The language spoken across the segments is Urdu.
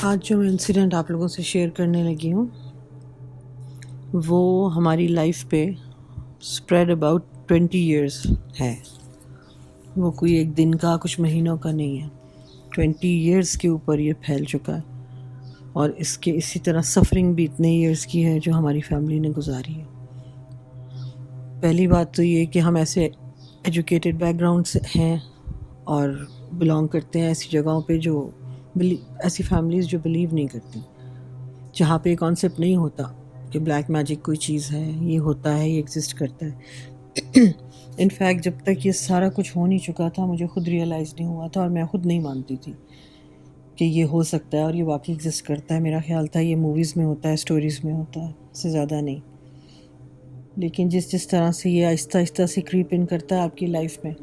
آج جو میں انسیڈنٹ آپ لوگوں سے شیئر کرنے لگی ہوں وہ ہماری لائف پہ اسپریڈ اباؤٹ 20 ایئرس ہے. وہ کوئی ایک دن کا کچھ مہینوں کا نہیں ہے. 20 ایئرس کے اوپر یہ پھیل چکا ہے اور اس کے اسی طرح سفرنگ بھی اتنے ایئرس کی ہے جو ہماری فیملی نے گزاری ہے. پہلی بات تو یہ کہ ہم ایسے ایجوکیٹڈ بیک گراؤنڈ سے ہیں اور بلانگ کرتے ہیں ایسی جگہوں پہ جو ایسی فیملیز جو بلیو نہیں کرتی، جہاں پہ یہ کانسیپٹ نہیں ہوتا کہ بلیک میجک کوئی چیز ہے، یہ ہوتا ہے، یہ ایگزسٹ کرتا ہے. انفیکٹ جب تک یہ سارا کچھ ہو نہیں چکا تھا مجھے خود ریئلائز نہیں ہوا تھا اور میں خود نہیں مانتی تھی کہ یہ ہو سکتا ہے اور یہ واقعی ایگزسٹ کرتا ہے. میرا خیال تھا یہ موویز میں ہوتا ہے، اسٹوریز میں ہوتا ہے، اس سے زیادہ نہیں. لیکن جس طرح سے یہ آہستہ آہستہ سے کریپ ان کرتا ہے آپ کی لائف میں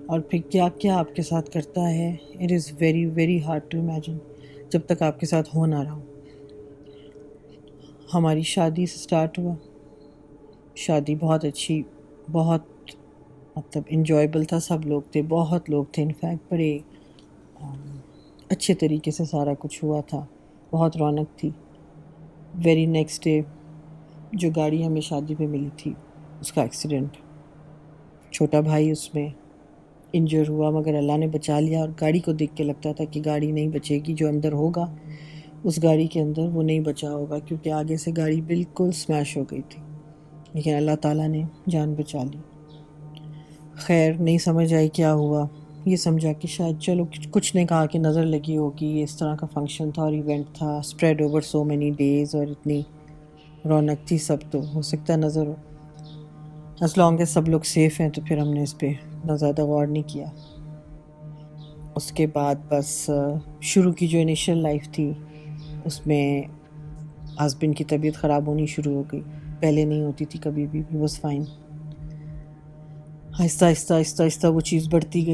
اور پھر کیا کیا آپ کے ساتھ کرتا ہے، it is very very hard to imagine جب تک آپ کے ساتھ ہو نہ رہا ہو. ہماری شادی سے سٹارٹ ہوا. شادی بہت اچھی، بہت مطلب انجوائبل تھا. سب لوگ تھے، بہت لوگ تھے. انفیکٹ بڑے اچھے طریقے سے سارا کچھ ہوا تھا، بہت رونق تھی. ویری نیکسٹ ڈے جو گاڑی ہمیں شادی پہ ملی تھی اس کا ایکسیڈنٹ، چھوٹا بھائی اس میں انجر ہوا مگر اللہ نے بچا لیا. اور گاڑی کو دیکھ کے لگتا تھا کہ گاڑی نہیں بچے گی، جو اندر ہوگا اس گاڑی کے اندر وہ نہیں بچا ہوگا کیونکہ آگے سے گاڑی بالکل سمیش ہو گئی تھی. لیکن اللہ تعالیٰ نے جان بچا لی. خیر نہیں سمجھ آئی کیا ہوا. یہ سمجھا کہ شاید چلو کچھ نے کہا کہ نظر لگی ہوگی، یہ اس طرح کا فنکشن تھا اور ایونٹ تھا spread over so many days اور اتنی رونق تھی، سب تو ہو سکتا ہے نظر ہو. ایز لانگ ایز سب لوگ سیف ہیں تو پھر ہم نے اس پہ نہ زیادہ غور نہیں کیا. اس کے بعد بس شروع کی جو انیشیل لائف تھی اس میں ہسبینڈ کی طبیعت خراب ہونی شروع ہو گئی. پہلے نہیں ہوتی تھی کبھی بھی، واز فائن. آہستہ آہستہ آہستہ آہستہ وہ چیز بڑھتی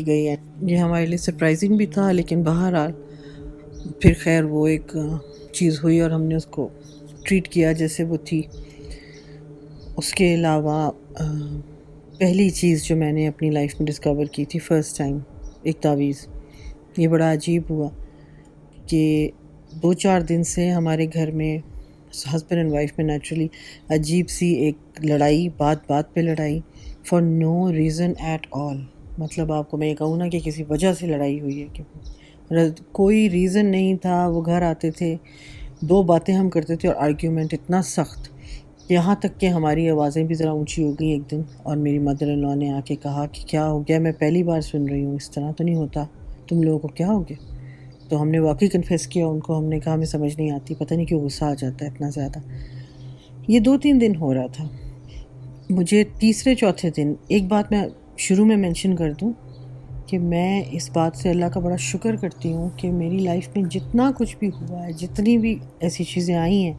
گئی. یہ ہمارے لیے سرپرائزنگ بھی تھا لیکن بہرحال پھر خیر وہ ایک چیز ہوئی اور ہم نے اس کو ٹریٹ کیا جیسے وہ تھی. اس کے علاوہ پہلی چیز جو میں نے اپنی لائف میں ڈسکور کی تھی فرسٹ ٹائم، ایک تعویذ. یہ بڑا عجیب ہوا کہ 2-4 دن سے ہمارے گھر میں ہسبینڈ اینڈ وائف میں نیچرلی عجیب سی ایک لڑائی، بات پہ لڑائی for no reason at all. مطلب آپ کو میں یہ کہوں نا کہ کسی وجہ سے لڑائی ہوئی ہے، کہ کوئی ریزن نہیں تھا. وہ گھر آتے تھے، 2 باتیں ہم کرتے تھے اور آرگیومنٹ اتنا سخت، یہاں تک کہ ہماری آوازیں بھی ذرا اونچی ہو گئی ایک دن اور میری مدر ان لا نے آ کے کہا کہ کیا ہو گیا، میں پہلی بار سن رہی ہوں، اس طرح تو نہیں ہوتا، تم لوگوں کو کیا ہو گیا. تو ہم نے واقعی کنفیس کیا ان کو. ہم نے کہا ہمیں سمجھ نہیں آتی، پتہ نہیں کیوں غصہ آ جاتا ہے اتنا زیادہ. یہ 2-3 دن ہو رہا تھا. مجھے تیسرے چوتھے دن ایک بات میں شروع میں مینشن کر دوں کہ میں اس بات سے اللہ کا بڑا شکر کرتی ہوں کہ میری لائف میں جتنا کچھ بھی ہوا ہے، جتنی بھی ایسی چیزیں آئی ہیں،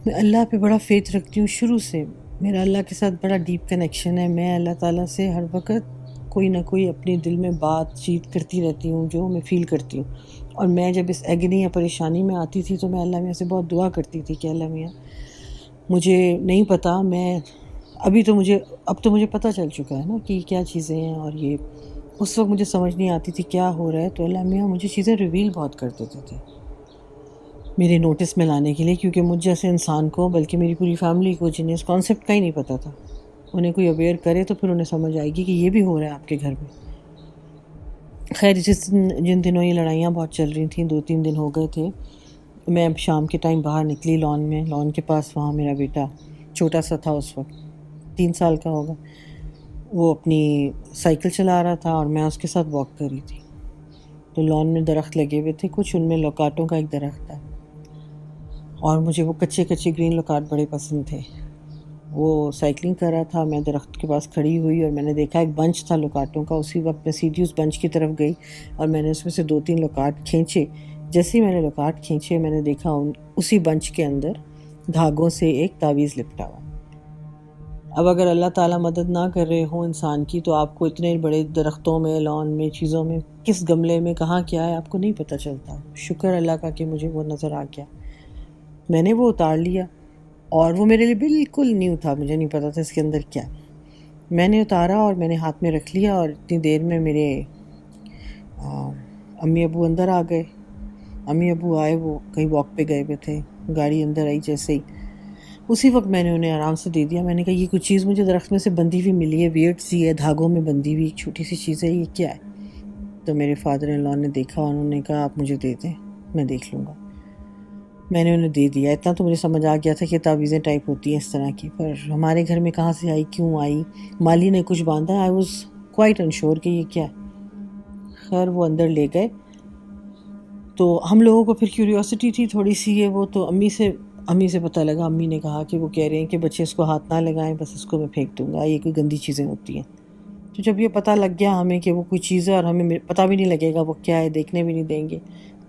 میں اللہ پہ بڑا فیتھ رکھتی ہوں. شروع سے میرا اللہ کے ساتھ بڑا ڈیپ کنیکشن ہے. میں اللہ تعالیٰ سے ہر وقت کوئی نہ کوئی اپنے دل میں بات چیت کرتی رہتی ہوں جو میں فیل کرتی ہوں. اور میں جب اس ایگنی یا پریشانی میں آتی تھی تو میں اللہ میاں سے بہت دعا کرتی تھی کہ اللہ میاں مجھے نہیں پتہ، میں اب تو مجھے پتہ چل چکا ہے نا کہ کیا چیزیں ہیں. اور یہ اس وقت مجھے سمجھ نہیں آتی تھی کیا ہو رہا ہے، تو اللہ میاں مجھے چیزیں ریویل بہت کر دیتے تھے میرے نوٹس میں لانے کے لیے، کیونکہ مجھ جیسے انسان کو، بلکہ میری پوری فیملی کو جنہیں اس کانسیپٹ کا ہی نہیں پتہ تھا، انہیں کوئی اویئر کرے تو پھر انہیں سمجھ آئے گی کہ یہ بھی ہو رہا ہے آپ کے گھر میں. خیر جن دنوں یہ لڑائیاں بہت چل رہی تھیں، 2-3 دن ہو گئے تھے، میں شام کے ٹائم باہر نکلی لان کے پاس. وہاں میرا بیٹا چھوٹا سا تھا، اس وقت 3 سال کا ہوگا، وہ اپنی سائیکل چلا رہا تھا اور میں اس کے ساتھ واک کر رہی تھی. تو لان میں درخت لگے ہوئے تھے کچھ، ان میں لوکاٹوں کا ایک درخت ہے اور مجھے وہ کچے گرین لوکاٹ بڑے پسند تھے. وہ سائیکلنگ کر رہا تھا، میں درخت کے پاس کھڑی ہوئی اور میں نے دیکھا ایک بنچ تھا لوکاٹوں کا. اسی وقت میں سیدھی اس بنچ کی طرف گئی اور میں نے اس میں سے 2-3 لوکاٹ کھینچے. جیسے ہی میں نے لوکاٹ کھینچے میں نے دیکھا اسی بنچ کے اندر دھاگوں سے ایک تعویذ لپٹا ہوا. اب اگر اللہ تعالیٰ مدد نہ کر رہے ہوں انسان کی تو آپ کو اتنے بڑے درختوں میں، لان میں، چیزوں میں، کس گملے میں کہاں کیا ہے آپ کو نہیں پتہ چلتا. شکر اللہ کا کہ مجھے وہ نظر آ گیا. میں نے وہ اتار لیا اور وہ میرے لیے بالکل نیو تھا، مجھے نہیں پتا تھا اس کے اندر کیا. میں نے اتارا اور میں نے ہاتھ میں رکھ لیا اور اتنی دیر میں میرے امی ابو اندر آ گئے. امی ابو آئے, وہ کہیں واک پہ گئے ہوئے تھے, گاڑی اندر آئی جیسے ہی اسی وقت میں نے انہیں آرام سے دے دیا. میں نے کہا یہ کچھ چیز مجھے درخت میں سے بندھی ہوئی ملی ہے, ویئرڈ سی ہے, دھاگوں میں بندھی ہوئی ایک چھوٹی سی چیز ہے, یہ کیا ہے؟ تو میرے فادر ان لاء نے دیکھا, انہوں نے کہا آپ مجھے دے دیں, میں دیکھ لوں گا. میں نے انہیں دے دیا. اتنا تو مجھے سمجھ آ گیا تھا کہ تعویذیں ٹائپ ہوتی ہیں اس طرح کی, پر ہمارے گھر میں کہاں سے آئی, کیوں آئی, مالی نے کچھ باندھا, آئی واز کوائٹ انشور کہ یہ کیا ہے. خیر وہ اندر لے گئے. تو ہم لوگوں کو پھر کیوریوسٹی تھی تھوڑی سی, یہ وہ تو امی سے پتہ لگا. امی نے کہا کہ وہ کہہ رہے ہیں کہ بچے اس کو ہاتھ نہ لگائیں, بس اس کو میں پھینک دوں گا, یہ کوئی گندی چیزیں ہوتی ہیں. تو جب یہ پتہ لگ گیا ہمیں کہ وہ کوئی چیز ہے اور ہمیں پتہ بھی نہیں لگے گا وہ کیا ہے, دیکھنے بھی نہیں دیں گے,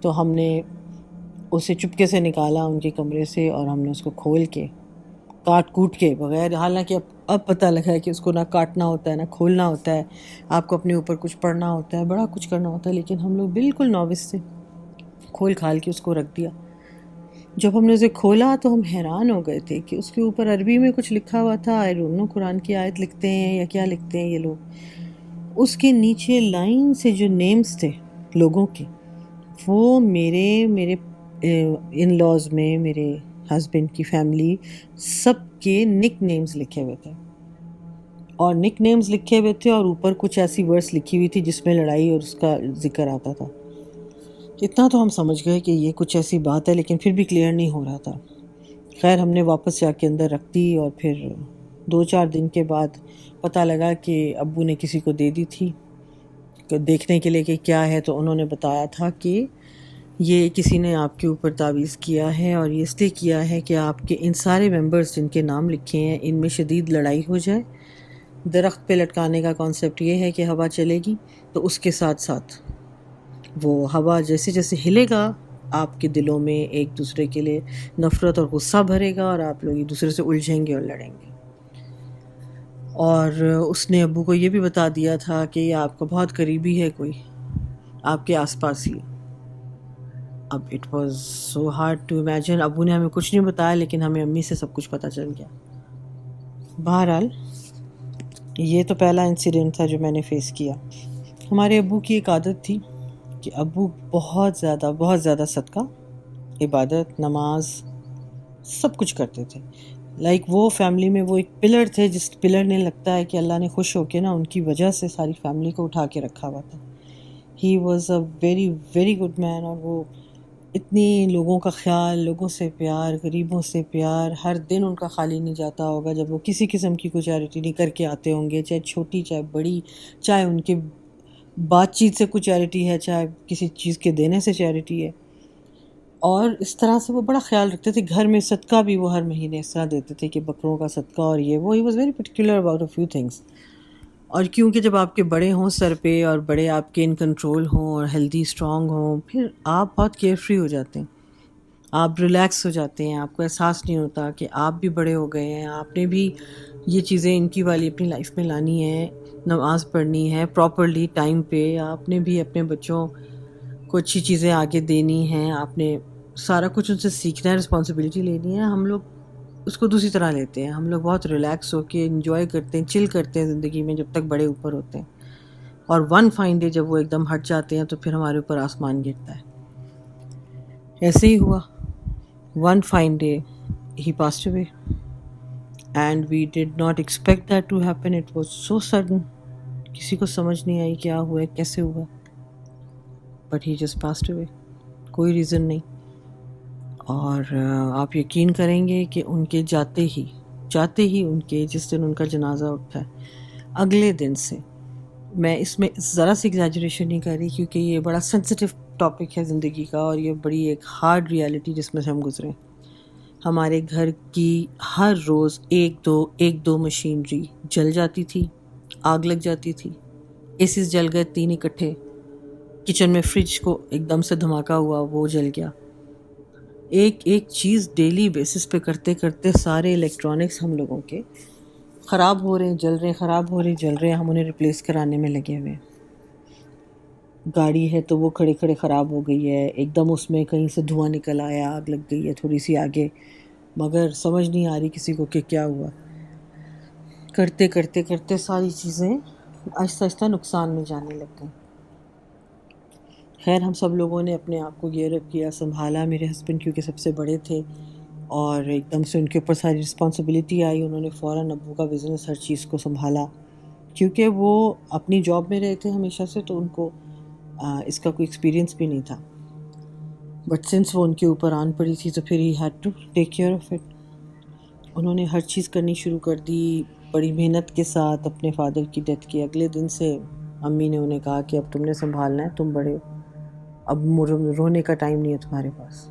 تو ہم نے اسے چپکے سے نکالا ان کے کمرے سے, اور ہم نے اس کو کھول کے کاٹ کوٹ کے بغیر, حالانکہ اب پتہ لگا ہے کہ اس کو نہ کاٹنا ہوتا ہے نہ کھولنا ہوتا ہے, آپ کو اپنے اوپر کچھ پڑھنا ہوتا ہے, بڑا کچھ کرنا ہوتا ہے, لیکن ہم لوگ بالکل نووس سے کھول کھال کے اس کو رکھ دیا. جب ہم نے اسے کھولا تو ہم حیران ہو گئے تھے کہ اس کے اوپر عربی میں کچھ لکھا ہوا تھا. آئی ڈونٹ نو قرآن کی آیت لکھتے ہیں یا کیا لکھتے ہیں یہ لوگ. اس کے نیچے لائن سے جو نیمز تھے لوگوں کے, وہ میرے ان لاز میں میرے ہسبینڈ کی فیملی سب کے نک نیمز لکھے ہوئے تھے, اور نک نیمز لکھے ہوئے تھے, اور اوپر کچھ ایسی ورڈز لکھی ہوئی تھی جس میں لڑائی اور اس کا ذکر آتا تھا. اتنا تو ہم سمجھ گئے کہ یہ کچھ ایسی بات ہے, لیکن پھر بھی کلیئر نہیں ہو رہا تھا. خیر ہم نے واپس جا کے اندر رکھ دی, اور پھر 2-4 دن کے بعد پتہ لگا کہ ابو نے کسی کو دے دی تھی دیکھنے کے لیے کہ کیا ہے. تو انہوں نے بتایا تھا کہ یہ کسی نے آپ کے اوپر تعویذ کیا ہے, اور یہ اس لیے کیا ہے کہ آپ کے ان سارے ممبرز جن کے نام لکھے ہیں ان میں شدید لڑائی ہو جائے. درخت پہ لٹکانے کا کانسیپٹ یہ ہے کہ ہوا چلے گی تو اس کے ساتھ ساتھ وہ ہوا جیسے جیسے ہلے گا آپ کے دلوں میں ایک دوسرے کے لیے نفرت اور غصہ بھرے گا, اور آپ لوگ ایک دوسرے سے الجھیں گے اور لڑیں گے. اور اس نے ابو کو یہ بھی بتا دیا تھا کہ یہ آپ کا بہت قریبی ہے, کوئی آپ کے آس پاس ہی. اب it was so hard to imagine. ابو نے ہمیں کچھ نہیں بتایا, لیکن ہمیں امی سے سب کچھ پتہ چل گیا. بہرحال یہ تو پہلا انسیڈنٹ تھا جو میں نے فیس کیا. ہمارے ابو کی ایک عادت تھی کہ ابو بہت زیادہ صدقہ, عبادت, نماز سب کچھ کرتے تھے. لائک وہ فیملی میں وہ ایک پلر تھے, جس پلر نے لگتا ہے کہ اللہ نے خوش ہو کے نا ان کی وجہ سے ساری فیملی کو اٹھا کے رکھا ہوا تھا. He was a very very good man, اور وہ اتنی لوگوں کا خیال, لوگوں سے پیار, غریبوں سے پیار, ہر دن ان کا خالی نہیں جاتا ہوگا جب وہ کسی قسم کی کوئی چیریٹی نہیں کر کے آتے ہوں گے, چاہے چھوٹی چاہے بڑی, چاہے ان کے بات چیت سے کوئی چیریٹی ہے, چاہے کسی چیز کے دینے سے چیریٹی ہے. اور اس طرح سے وہ بڑا خیال رکھتے تھے. گھر میں صدقہ بھی وہ ہر مہینے اس طرح دیتے تھے کہ بکروں کا صدقہ, اور یہ وہ, he was very particular about a few things. اور کیونکہ جب آپ کے بڑے ہوں سر پہ, اور بڑے آپ کے ان کنٹرول ہوں, اور ہیلدی اسٹرانگ ہوں, پھر آپ بہت کیئر فری ہو جاتے ہیں, آپ ریلیکس ہو جاتے ہیں, آپ کو احساس نہیں ہوتا کہ آپ بھی بڑے ہو گئے ہیں, آپ نے بھی یہ چیزیں ان کی والی اپنی لائف میں لانی ہے, نماز پڑھنی ہے پراپرلی ٹائم پہ, آپ نے بھی اپنے بچوں کو اچھی چیزیں آگے دینی ہیں, آپ نے سارا کچھ ان سے سیکھنا ہے, رسپانسبلٹی لینی ہے. ہم لوگ اس کو دوسری طرح لیتے ہیں. ہم لوگ بہت ریلیکس ہو کے انجوائے کرتے ہیں, چل کرتے ہیں زندگی میں جب تک بڑے اوپر ہوتے ہیں, اور ون فائن ڈے جب وہ ایک دم ہٹ جاتے ہیں تو پھر ہمارے اوپر آسمان گرتا ہے. ایسے ہی ہوا. One fine day he passed away, and we did not expect that to happen. It was so sudden, کسی کو سمجھ نہیں آئی کیا ہوا ہے, کیسے ہوا, but he just passed away, کوئی ریزن نہیں. اور آپ یقین کریں گے کہ ان کے جاتے ہی ان کے جس دن ان کا جنازہ اٹھا ہے, اگلے دن سے, میں اس میں ذرا سی ایگزیجریشن نہیں کر رہی کیونکہ یہ بڑا سینسٹیو ٹاپک ہے زندگی کا, اور یہ بڑی ایک ہارڈ ریالٹی جس میں سے ہم گزرے. ہمارے گھر کی ہر روز ایک دو مشینری جل جاتی تھی, آگ لگ جاتی تھی. اے سیز جل گئے 3 اکٹھے, کچن میں فریج کو ایک دم سے دھماکہ ہوا, وہ جل گیا. ایک چیز ڈیلی بیسس پہ کرتے کرتے سارے الیکٹرانکس ہم لوگوں کے خراب ہو رہے ہیں, جل رہے ہیں, خراب ہو رہے ہیں, جل رہے ہیں. ہم انہیں ریپلیس کرانے میں لگے ہوئے. گاڑی ہے تو وہ کھڑے کھڑے خراب ہو گئی ہے, ایک دم اس میں کہیں سے دھواں نکل آیا, آگ لگ گئی ہے تھوڑی سی آگے, مگر سمجھ نہیں آ رہی کسی کو کہ کیا ہوا. کرتے کرتے کرتے ساری چیزیں آہستہ آہستہ نقصان میں جانے لگ گئیں. خیر ہم سب لوگوں نے اپنے آپ کو گیئر اپ کیا، سنبھالا. میرے ہسبینڈ کیونکہ سب سے بڑے تھے اور ایک دم سے ان کے اوپر ساری رسپانسبلٹی آئی. انہوں نے فوراً ابو کا بزنس ہر چیز کو سنبھالا، کیونکہ وہ اپنی جاب میں رہے تھے ہمیشہ سے، تو ان کو اس کا کوئی ایکسپیرینس بھی نہیں تھا. بٹ سنس وہ ان کے اوپر آن پڑی تھی تو پھر ہی had to take care of it. انہوں نے ہر چیز کرنی شروع کر دی بڑی محنت کے ساتھ. اپنے فادر کی ڈیتھ کے اگلے دن سے امی نے انہیں کہا کہ اب تم نے سنبھالنا ہے، تم بڑے ہو، اب رونے کا ٹائم نہیں ہے تمہارے پاس.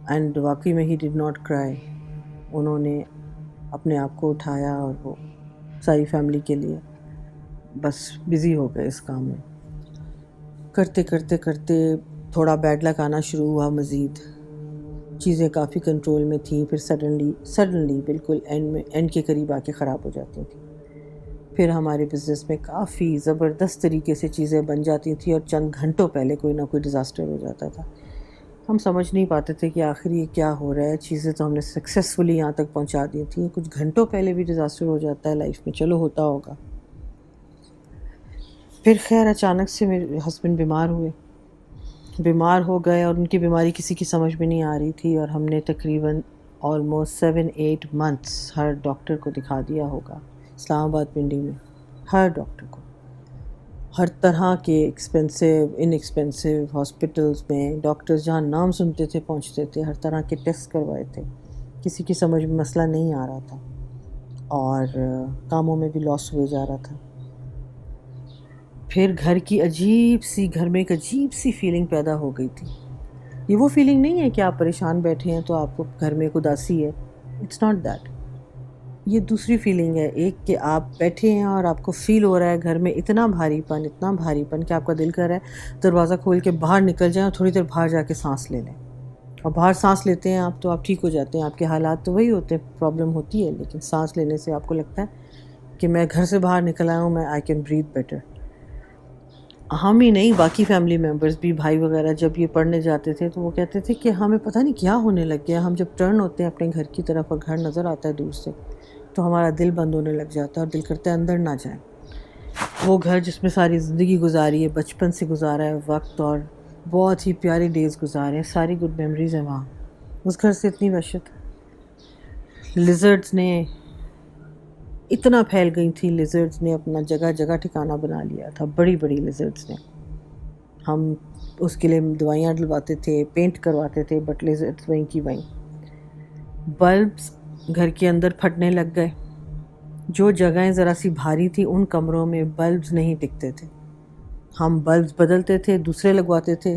اینڈ واقعی میں ہی ڈڈ ناٹ کرائی. انہوں نے اپنے آپ کو اٹھایا اور وہ ساری فیملی کے لیے بس بزی ہو گئے اس کام میں. کرتے کرتے کرتے تھوڑا بیڈ لک آنا شروع ہوا. مزید چیزیں کافی کنٹرول میں تھیں، پھر سڈنلی بالکل اینڈ کے قریب آ کے خراب ہو جاتی تھیں. پھر ہمارے بزنس میں کافی زبردست طریقے سے چیزیں بن جاتی تھیں اور چند گھنٹوں پہلے کوئی نہ کوئی ڈیزاسٹر ہو جاتا تھا. ہم سمجھ نہیں پاتے تھے کہ آخر یہ کیا ہو رہا ہے. چیزیں تو ہم نے سکسیسفلی یہاں تک پہنچا دی تھیں، کچھ گھنٹوں پہلے بھی ڈیزاسٹر ہو جاتا ہے لائف میں. چلو ہوتا ہوگا. پھر خیر اچانک سے میرے ہسبینڈ بیمار ہو گئے اور ان کی بیماری کسی کی سمجھ میں نہیں آ رہی تھی. اور ہم نے تقریباً آلموسٹ 7-8 months ہر ڈاکٹر کو دکھا دیا ہوگا اسلام آباد پنڈی میں. ہر ڈاکٹر کو، ہر طرح کے انیکسپینسو ہاسپٹلز میں ڈاکٹرز جہاں نام سنتے تھے پہنچتے تھے. ہر طرح کے ٹیسٹ کروائے تھے، کسی کی سمجھ میں مسئلہ نہیں آ رہا تھا اور کاموں میں بھی لاس ہوئے جا رہا تھا. پھر گھر میں ایک عجیب سی فیلنگ پیدا ہو گئی تھی. یہ وہ فیلنگ نہیں ہے کہ آپ پریشان بیٹھے ہیں تو آپ کو گھر میں ایک اداسی ہے. It's not that. یہ دوسری فیلنگ ہے ایک، کہ آپ بیٹھے ہیں اور آپ کو فیل ہو رہا ہے گھر میں اتنا بھاری پن کہ آپ کا دل کر رہا ہے دروازہ کھول کے باہر نکل جائیں اور تھوڑی دیر باہر جا کے سانس لے لیں. اور باہر سانس لیتے ہیں آپ تو آپ ٹھیک ہو جاتے ہیں. آپ کے حالات تو وہی ہوتے ہیں، پرابلم ہوتی ہے، لیکن سانس لینے سے آپ کو لگتا ہے کہ میں گھر سے باہر نکل آیا ہوں، میں آئی کین بریتھ بیٹر. ہم ہی نہیں، باقی فیملی ممبرز بھی، بھائی وغیرہ جب یہ پڑھنے جاتے تھے تو وہ کہتے تھے کہ ہمیں پتہ نہیں کیا ہونے لگ گیا. ہم جب ٹرن ہوتے ہیں اپنے گھر کی طرف اور گھر نظر آتا ہے دور سے تو ہمارا دل بند ہونے لگ جاتا ہے اور دل کرتا ہے اندر نہ جائیں. وہ گھر جس میں ساری زندگی گزاری ہے، بچپن سے گزارا ہے وقت اور بہت ہی پیارے ڈیز گزارے ہیں، ساری گڈ میموریز ہیں وہاں. اس گھر سے اتنی وحشت، لیزرڈز نے اتنا پھیل گئی تھی. لیزرڈز نے اپنا جگہ جگہ ٹھکانہ بنا لیا تھا، بڑی بڑی لیزرڈز نے. ہم اس کے لیے دوائیاں ڈلواتے تھے، پینٹ کرواتے تھے، بٹ لیزرڈز وہیں کی وہیں. بلبس گھر کے اندر پھٹنے لگ گئے. جو جگہیں ذرا سی بھاری تھی ان کمروں میں بلبز نہیں ٹکتے تھے. ہم بلبز بدلتے تھے، دوسرے لگواتے تھے،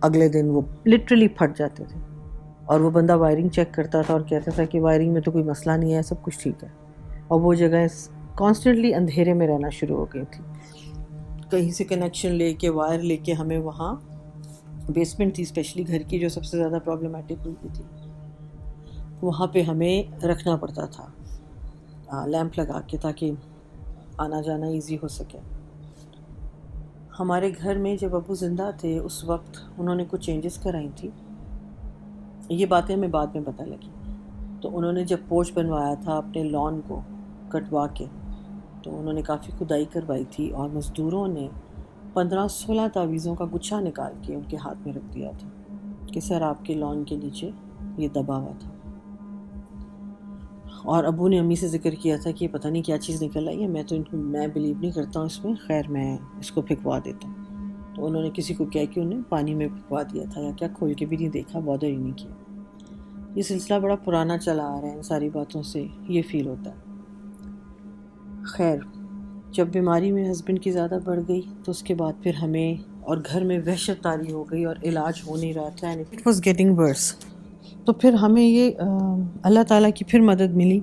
اگلے دن وہ لٹرلی پھٹ جاتے تھے. اور وہ بندہ وائرنگ چیک کرتا تھا اور کہتا تھا کہ وائرنگ میں تو کوئی مسئلہ نہیں ہے، سب کچھ ٹھیک ہے. اور وہ جگہیں کانسٹنٹلی اندھیرے میں رہنا شروع ہو گئی تھی. کہیں سے کنیکشن لے کے، وائر لے کے، ہمیں وہاں بیسمنٹ تھی اسپیشلی گھر کی جو سب سے زیادہ پرابلمٹک ہوئی تھی، وہاں پہ ہمیں رکھنا پڑتا تھا لیمپ لگا کے تاکہ آنا جانا ایزی ہو سکے. ہمارے گھر میں جب ابو زندہ تھے اس وقت انہوں نے کچھ چینجز کرائی تھی. یہ باتیں ہمیں بعد میں پتہ لگی. تو انہوں نے جب پورچ بنوایا تھا اپنے لان کو کٹوا کے، تو انہوں نے کافی کھدائی کروائی تھی اور مزدوروں نے 15-16 تعویذوں کا گچھا نکال کے ان کے ہاتھ میں رکھ دیا تھا کہ سر آپ کے لان کے نیچے یہ دبا ہوا تھا. اور ابو نے امی سے ذکر کیا تھا کہ پتہ نہیں کیا چیز نکل آئی ہے، میں بلیو نہیں کرتا ہوں اس میں، خیر میں اس کو پھینکوا دیتا ہوں. تو انہوں نے کسی کو کہہ کے انہیں پانی میں پھینکوا دیا تھا، یا کیا کھول کے بھی نہیں دیکھا، بادر ہی نہیں کیا. یہ سلسلہ بڑا پرانا چلا آ رہا ہے، ان ساری باتوں سے یہ فیل ہوتا ہے. خیر جب بیماری میرے ہسبینڈ کی زیادہ بڑھ گئی تو اس کے بعد پھر ہمیں اور گھر میں وحشت طاری ہو گئی اور علاج ہو نہیں رہا تھا. اٹ واز گیٹنگ ورس. تو پھر ہمیں یہ اللہ تعالیٰ کی پھر مدد ملی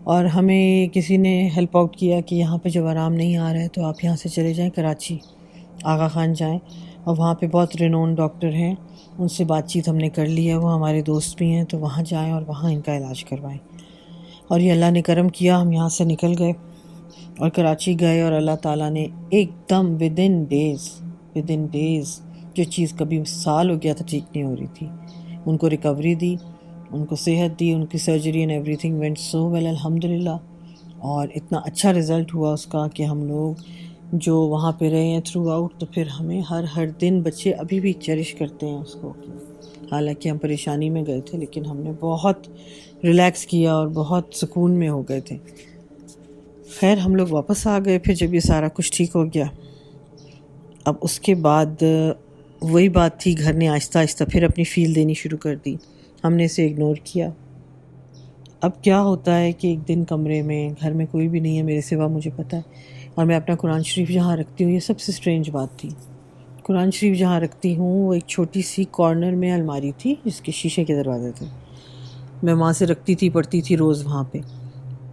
اور ہمیں کسی نے ہیلپ آؤٹ کیا کہ یہاں پہ جب آرام نہیں آ رہا ہے تو آپ یہاں سے چلے جائیں کراچی، آغا خان جائیں، اور وہاں پہ بہت رینون ڈاکٹر ہیں، ان سے بات چیت ہم نے کر لی ہے، وہ ہمارے دوست بھی ہیں، تو وہاں جائیں اور وہاں ان کا علاج کروائیں. اور یہ اللہ نے کرم کیا، ہم یہاں سے نکل گئے اور کراچی گئے اور اللہ تعالیٰ نے ایک دم ود ان ڈیز جو چیز کبھی سال ہو گیا تھا ٹھیک نہیں ہو رہی تھی، ان کو ریکوری دی، ان کو صحت دی، ان کی surgery and everything went so well الحمدللہ. اور اتنا اچھا رزلٹ ہوا اس کا کہ ہم لوگ جو وہاں پہ رہے ہیں تھرو آؤٹ، تو پھر ہمیں ہر دن بچے ابھی بھی چیریش کرتے ہیں اس کو. حالانکہ ہم پریشانی میں گئے تھے لیکن ہم نے بہت ریلیکس کیا اور بہت سکون میں ہو گئے تھے. خیر ہم لوگ واپس آ گئے پھر جب یہ سارا کچھ ٹھیک ہو گیا. اب اس کے بعد وہی بات تھی، گھر نے آہستہ آہستہ پھر اپنی فیل دینی شروع کر دی. ہم نے اسے اگنور کیا. اب کیا ہوتا ہے کہ ایک دن کمرے میں گھر میں کوئی بھی نہیں ہے میرے سوا، مجھے پتہ ہے، اور میں اپنا قرآن شریف جہاں رکھتی ہوں، یہ سب سے اسٹرینج بات تھی، قرآن شریف جہاں رکھتی ہوں وہ ایک چھوٹی سی کارنر میں الماری تھی جس کے شیشے کے دروازے تھے. میں وہاں سے رکھتی تھی، پڑھتی تھی روز وہاں پہ.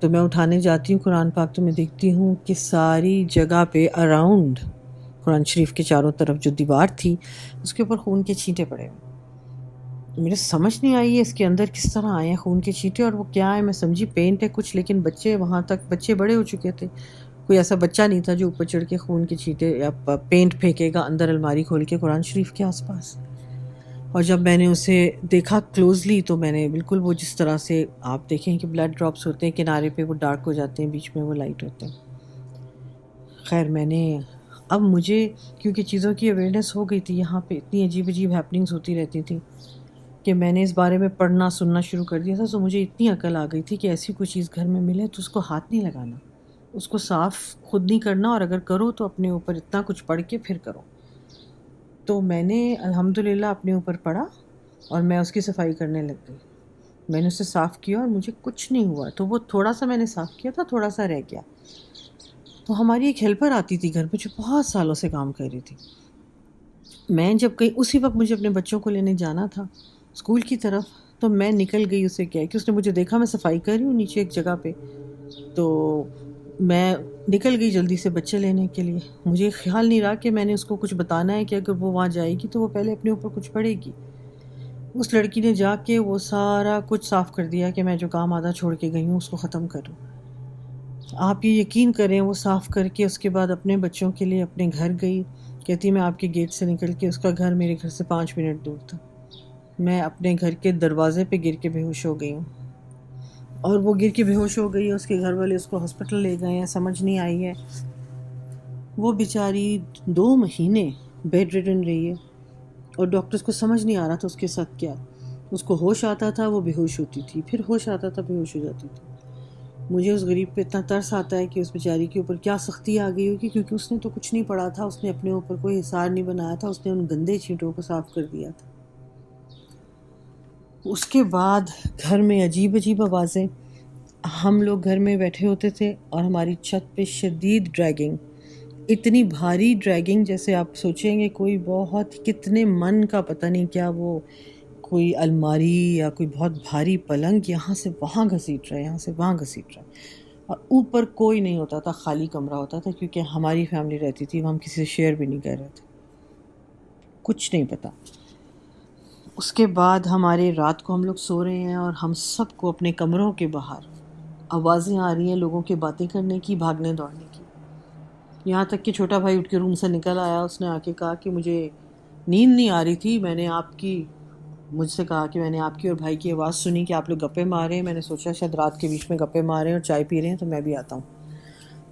تو میں اٹھانے جاتی ہوں قرآن پاک تو میں دیکھتی ہوں کہ ساری جگہ پہ اراؤنڈ قرآن شریف کے چاروں طرف جو دیوار تھی اس کے اوپر خون کے چھینٹے پڑے ہوئے. میرے سمجھ نہیں آئی ہے اس کے اندر کس طرح آئے ہیں خون کے چھینٹے، اور وہ کیا ہے. میں سمجھی پینٹ ہے کچھ، لیکن بچے وہاں تک، بچے بڑے ہو چکے تھے، کوئی ایسا بچہ نہیں تھا جو اوپر چڑھ کے خون کے چھینٹے یا پینٹ پھینکے گا اندر الماری کھول کے قرآن شریف کے آس پاس. اور جب میں نے اسے دیکھا کلوزلی تو میں نے بالکل وہ جس طرح سے آپ دیکھیں کہ بلڈ ڈراپس ہوتے ہیں کنارے پہ وہ ڈارک ہو جاتے ہیں، بیچ میں وہ لائٹ ہوتے ہیں. خیر میں نے اب مجھے کیونکہ چیزوں کی اویئرنیس ہو گئی تھی، یہاں پہ اتنی عجیب عجیب ہیپننگز ہوتی رہتی تھیں کہ میں نے اس بارے میں پڑھنا سننا شروع کر دیا تھا. تو مجھے اتنی عقل آ گئی تھی کہ ایسی کوئی چیز گھر میں ملے تو اس کو ہاتھ نہیں لگانا، اس کو صاف خود نہیں کرنا، اور اگر کرو تو اپنے اوپر اتنا کچھ پڑھ کے پھر کرو. تو میں نے الحمدللہ اپنے اوپر پڑھا اور میں اس کی صفائی کرنے لگ گئی. میں نے اسے صاف کیا اور مجھے کچھ نہیں ہوا. تو وہ تھوڑا سا میں نے صاف کیا تھا، تھوڑا سا رہ گیا. تو ہماری ایک ہیلپر آتی تھی گھر پہ جو بہت سالوں سے کام کر رہی تھی. میں جب کہیں اسی وقت مجھے اپنے بچوں کو لینے جانا تھا اسکول کی طرف، تو میں نکل گئی. اسے کیا ہے کہ اس نے مجھے دیکھا میں صفائی کر رہی ہوں نیچے ایک جگہ پہ، تو میں نکل گئی جلدی سے بچے لینے کے لیے. مجھے خیال نہیں رہا کہ میں نے اس کو کچھ بتانا ہے کہ اگر وہ وہاں جائے گی تو وہ پہلے اپنے اوپر کچھ پڑھے گی. اس لڑکی نے جا کے وہ سارا کچھ صاف کر دیا کہ میں جو کام آدھا چھوڑ کے گئی ہوں اس کو ختم کروں. آپ یہ یقین کریں وہ صاف کر کے اس کے بعد اپنے بچوں کے لیے اپنے گھر گئی. کہتی میں آپ کے گیٹ سے نکل کے، اس کا گھر میرے گھر سے 5 منٹ دور تھا، میں اپنے گھر کے دروازے پہ گر کے بے ہوش ہو گئی ہوں. اور وہ گر کے بے ہوش ہو گئی ہے، اس کے گھر والے اس کو ہاسپٹل لے گئے ہیں، سمجھ نہیں آئی ہے. وہ بیچاری 2 مہینے بیڈ ریڈن رہی ہے اور ڈاکٹرز کو سمجھ نہیں آ رہا تھا اس کے ساتھ کیا. اس کو ہوش آتا تھا وہ بے ہوش ہوتی تھی، پھر ہوش آتا تھا بے ہوش ہو جاتی تھی. مجھے اس غریب پہ اتنا ترس آتا ہے کہ اس بیچاری کے اوپر کیا سختی آ گئی ہوگی، کیونکہ اس نے تو کچھ نہیں پڑھا تھا، اس نے اپنے اوپر کوئی حصار نہیں بنایا تھا، اس نے ان گندے چھینٹوں کو صاف کر دیا تھا. اس کے بعد گھر میں عجیب عجیب آوازیں. ہم لوگ گھر میں بیٹھے ہوتے تھے اور ہماری چھت پہ شدید ڈریگنگ، اتنی بھاری ڈریگنگ جیسے آپ سوچیں گے کوئی بہت کتنے من کا پتہ نہیں کیا، وہ کوئی الماری یا کوئی بہت بھاری پلنگ یہاں سے وہاں گھسیٹ رہا ہے، یہاں سے وہاں گھسیٹ رہا ہے. اور اوپر کوئی نہیں ہوتا تھا، خالی کمرہ ہوتا تھا، کیونکہ ہماری فیملی رہتی تھی، ہم کسی سے شیئر بھی نہیں کر رہے تھے، کچھ نہیں پتہ. اس کے بعد ہمارے رات کو ہم لوگ سو رہے ہیں اور ہم سب کو اپنے کمروں کے باہر آوازیں آ رہی ہیں لوگوں کے باتیں کرنے کی، بھاگنے دوڑنے کی. یہاں تک کہ چھوٹا بھائی اٹھ کے روم سے نکل آیا، اس نے آ کے کہا کہ مجھے نیند نہیں آ رہی تھی، میں نے مجھ سے کہا کہ میں نے آپ کی اور بھائی کی آواز سنی کہ آپ لوگ گپے مار رہے ہیں، میں نے سوچا شاید رات کے بیچ میں گپے مار رہے ہیں اور چائے پی رہے ہیں تو میں بھی آتا ہوں.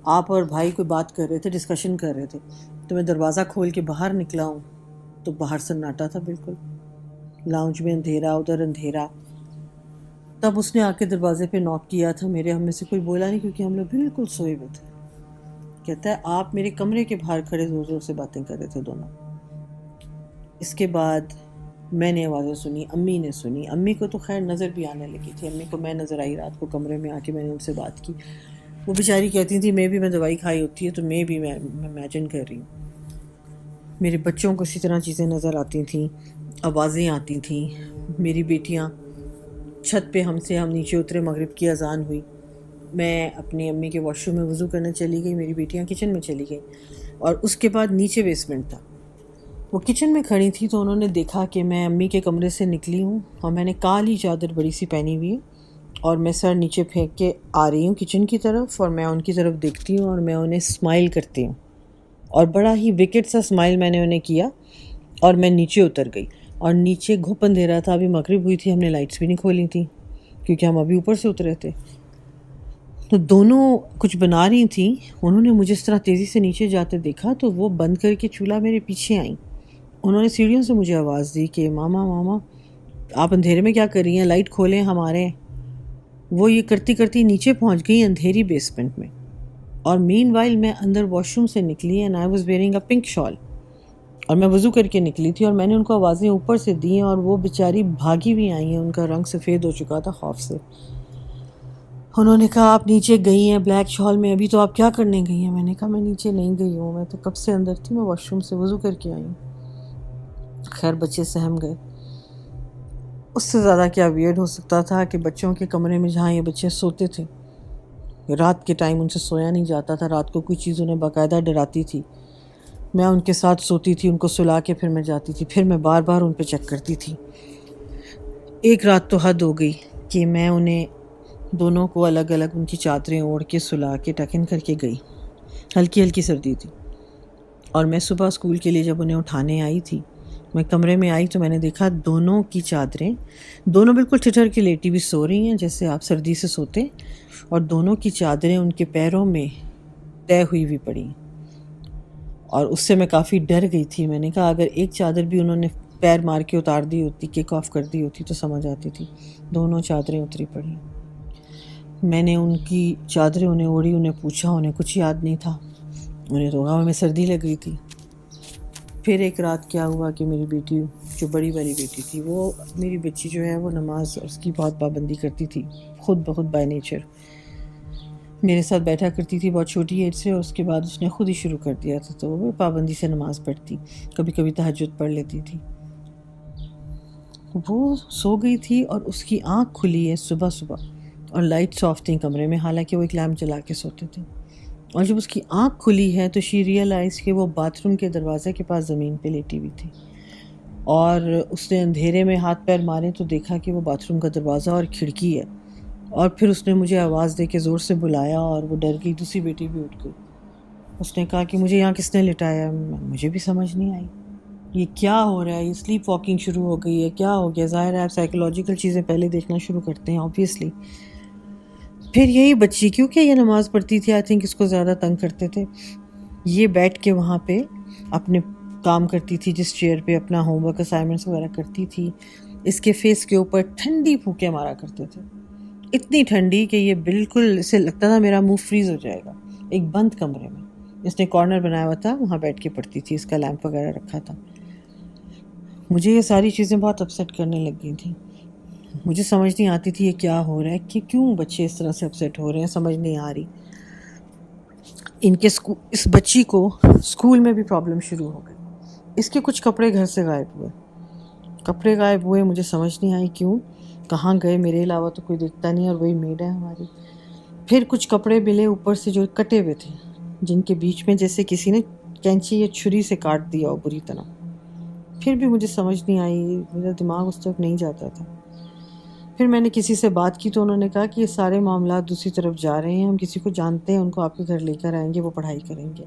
آپ اور بھائی کوئی بات کر رہے تھے، ڈسکشن کر رہے تھے، تو میں دروازہ کھول کے باہر نکلا ہوں تو باہر سناٹا تھا بالکل، لاؤنج میں اندھیرا، ادھر اندھیرا. تب اس نے آ کے دروازے پہ نوک کیا تھا. ہم میں سے کوئی بولا نہیں کیونکہ ہم لوگ بالکل سوئے ہوئے تھے. کہتا ہے آپ میرے کمرے کے باہر کھڑے زور زور سے باتیں کر رہے تھے دونوں. اس کے بعد میں نے آوازیں سنی، امی نے سنی. امی کو تو خیر نظر بھی آنے لگی تھی، امی کو میں نظر آئی رات کو کمرے میں آ کے، میں نے ان سے بات کی. وہ بیچاری کہتی تھی میں دوائی کھائی ہوتی ہے تو میں امیجن کر رہی ہوں. میرے بچوں کو اسی طرح چیزیں نظر آتی تھیں، آوازیں آتی تھیں. میری بیٹیاں چھت پہ ہم نیچے اترے، مغرب کی اذان ہوئی، میں اپنی امی کے واش روم میں وضو کرنے چلی گئی، میری بیٹیاں کچن میں چلی گئی، اور اس کے بعد نیچے بیسمنٹ تھا. وہ کچن میں کھڑی تھی تو انہوں نے دیکھا کہ میں امی کے کمرے سے نکلی ہوں اور میں نے کالی چادر بڑی سی پہنی ہوئی ہے اور میں سر نیچے پھینک کے آ رہی ہوں کچن کی طرف، اور میں ان کی طرف دیکھتی ہوں اور میں انہیں اسمائل کرتی ہوں، اور بڑا ہی وکٹ سا اسمائل میں نے انہیں کیا، اور میں نیچے اتر گئی. اور نیچے گھپ اندھیرا تھا، ابھی مغرب ہوئی تھی، ہم نے لائٹس بھی نہیں کھولی تھیں کیونکہ ہم ابھی اوپر سے اترے تھے. تو دونوں کچھ بنا رہی تھیں. انہوں نے مجھے اس طرح تیزی سے نیچے جاتے دیکھا تو وہ بند کر کے چولہا میرے پیچھے آئیں. انہوں نے سیڑھیوں سے مجھے آواز دی کہ ماما ماما آپ اندھیرے میں کیا کر رہی ہیں، لائٹ کھولیں ہمارے. وہ یہ کرتی کرتی نیچے پہنچ گئی اندھیری بیسمنٹ میں. اور مین وائل میں اندر واش روم سے نکلی and I was wearing a pink shawl. اور میں وضو کر کے نکلی تھی اور میں نے ان کو آوازیں اوپر سے دیں اور وہ بیچاری بھاگی بھی آئی ہیں، ان کا رنگ سفید ہو چکا تھا خوف سے. انہوں نے کہا آپ نیچے گئی ہیں بلیک شال میں، ابھی تو آپ کیا کرنے گئی ہیں؟ میں نے کہا میں نیچے نہیں گئی ہوں، میں تو کب سے اندر تھی، میں واش روم سے وضو کر کے آئی ہوں. خیر بچے سہم گئے. اس سے زیادہ کیا ویئرڈ ہو سکتا تھا کہ بچوں کے کمرے میں جہاں یہ بچے سوتے تھے، رات کے ٹائم ان سے سویا نہیں جاتا تھا، رات کو کوئی چیز انہیں باقاعدہ ڈراتی تھی. میں ان کے ساتھ سوتی تھی، ان کو سلا کے پھر میں جاتی تھی، پھر میں بار بار ان پہ چیک کرتی تھی. ایک رات تو حد ہو گئی کہ میں انہیں دونوں کو الگ الگ ان کی چادریں اوڑھ کے سلا کے ٹکن کر کے گئی. ہلکی ہلکی سردی تھی اور میں صبح اسکول کے لیے جب انہیں اٹھانے آئی تھی، میں کمرے میں آئی تو میں نے دیکھا دونوں کی چادریں، دونوں بالکل ٹھٹر کے لیٹی بھی سو رہی ہیں جیسے آپ سردی سے سوتے، اور دونوں کی چادریں ان کے پیروں میں طے ہوئی ہوئی پڑی. اور اس سے میں کافی ڈر گئی تھی. میں نے کہا اگر ایک چادر بھی انہوں نے پیر مار کے اتار دی ہوتی، کک آف کر دی ہوتی تو سمجھ آتی تھی. دونوں چادریں اتری پڑی. میں نے ان کی چادریں انہیں اوڑھی، انہیں پوچھا، انہیں کچھ یاد نہیں تھا، انہیں تو ہوا میں سردی لگ گئی تھی. پھر ایک رات کیا ہوا کہ میری بیٹی جو بڑی والی بیٹی تھی، وہ میری بچی جو ہے وہ نماز اس کی بہت پابندی کرتی تھی، خود بخود بائی نیچر میرے ساتھ بیٹھا کرتی تھی بہت چھوٹی ایج سے، اور اس کے بعد اس نے خود ہی شروع کر دیا تھا، تو وہ پابندی سے نماز پڑھتی، کبھی کبھی تہجد پڑھ لیتی تھی. وہ سو گئی تھی اور اس کی آنکھ کھلی ہے صبح صبح، اور لائٹس آف تھیں کمرے میں، حالانکہ وہ ایک لیمپ جلا کے سوتے تھے. اور جب اس کی آنکھ کھلی ہے تو شی ریئلائز کہ وہ باتھ روم کے دروازے کے پاس زمین پہ لیٹی ہوئی تھی. اور اس نے اندھیرے میں ہاتھ پیر مارے تو دیکھا کہ وہ باتھ روم کا دروازہ اور کھڑکی ہے. اور پھر اس نے مجھے آواز دے کے زور سے بلایا اور وہ ڈر گئی. دوسری بیٹی بھی اٹھ گئی. اس نے کہا کہ مجھے یہاں کس نے لٹایا؟ مجھے بھی سمجھ نہیں آئی یہ کیا ہو رہا ہے، یہ سلیپ واکنگ شروع ہو گئی ہے، کیا ہو گیا؟ ظاہر ہے آپ سائیکولوجیکل چیزیں پہلے دیکھنا شروع کرتے ہیں آبویسلی. پھر یہی بچی، کیونکہ یہ نماز پڑھتی تھی، آئی تھنک اس کو زیادہ تنگ کرتے تھے، یہ بیٹھ کے وہاں پہ اپنے کام کرتی تھی، جس چیئر پہ اپنا ہوم ورک اسائنمنٹس وغیرہ کرتی تھی. اس کے فیس کے اوپر ٹھنڈی پھونکے مارا کرتے تھے، اتنی ٹھنڈی کہ یہ بالکل اسے لگتا تھا میرا منہ فریز ہو جائے گا. ایک بند کمرے میں اس نے کارنر بنایا ہوا تھا، وہاں بیٹھ کے پڑھتی تھی، اس کا لیمپ وغیرہ رکھا تھا. مجھے یہ ساری چیزیں بہت اپسیٹ کرنے لگ گئی تھیں. مجھے سمجھ نہیں آتی تھی یہ کیا ہو رہا ہے، کہ کیوں بچے اس طرح سے اپسیٹ ہو رہے ہیں، سمجھ نہیں آ رہی. ان کے اس بچی کو اسکول میں بھی پرابلم شروع ہو گئی. اس کے کچھ کپڑے گھر سے غائب ہوئے، مجھے سمجھ نہیں آئی کیوں، کہاں گئے، میرے علاوہ تو کوئی دیکھتا نہیں، اور وہی میڈ ہے ہماری. پھر کچھ کپڑے ملے اوپر سے جو کٹے ہوئے تھے، جن کے بیچ میں جیسے کسی نے کینچی یا چھری سے کاٹ دیا ہو بری طرح. پھر بھی مجھے سمجھ نہیں آئی، میرا دماغ اس طرف نہیں جاتا تھا. پھر میں نے کسی سے بات کی تو انہوں نے کہا کہ یہ سارے معاملات دوسری طرف جا رہے ہیں، ہم کسی کو جانتے ہیں، ان کو آپ کے گھر لے کر آئیں گے، وہ پڑھائی کریں گے.